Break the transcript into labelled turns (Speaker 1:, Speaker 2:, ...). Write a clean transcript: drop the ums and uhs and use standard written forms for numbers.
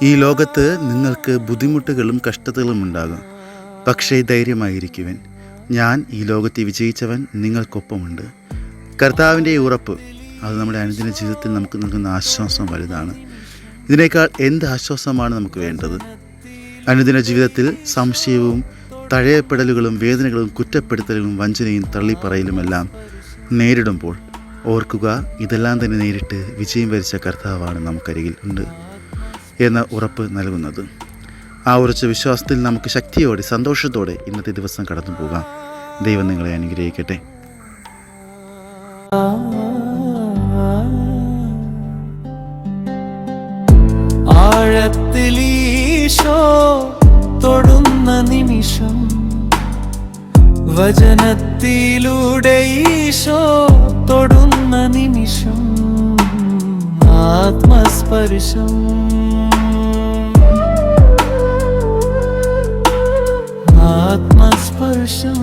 Speaker 1: ഈ ലോകത്ത് നിങ്ങൾക്ക് ബുദ്ധിമുട്ടുകളും കഷ്ടതകളും ഉണ്ടാകും. പക്ഷേ ധൈര്യമായിരിക്കുവൻ. ഞാൻ ഈ ലോകത്തെ വിജയിച്ചവൻ നിങ്ങൾക്കൊപ്പമുണ്ട്. കർത്താവിൻ്റെ ഉറപ്പ് അത് നമ്മുടെ അനുദിന ജീവിതത്തിൽ നമുക്ക് നൽകുന്ന ആശ്വാസം വലുതാണ്. ഇതിനേക്കാൾ എന്ത് ആശ്വാസമാണ് നമുക്ക് വേണ്ടത്? അനുദിന ജീവിതത്തിൽ സംശയവും തഴയപ്പെടലുകളും വേദനകളും കുറ്റപ്പെടുത്തലുകളും വഞ്ചനയും തള്ളിപ്പറയലുമെല്ലാം നേരിടുമ്പോൾ ഓർക്കുക, ഇതെല്ലാം തന്നെ നേരിട്ട് വിജയം വരിച്ച കർത്താവാണ് നമുക്കരികിൽ ഉണ്ട് എന്ന ഉറപ്പ് നൽകുന്നത്. ആ ഉറച്ച വിശ്വാസത്തിൽ നമുക്ക് ശക്തിയോടെ സന്തോഷത്തോടെ ഇന്നത്തെ ദിവസം കടന്നു പോകാം. ദൈവം നിങ്ങളെ അനുഗ്രഹിക്കട്ടെ.
Speaker 2: ആഴത്തിലീശോ തൊടുന്ന നിമിഷം, വചനത്തിലൂടെ ഈശോ തൊടുന്ന നിമിഷം, ആത്മസ്പർശം ആത്മസ്പർശം.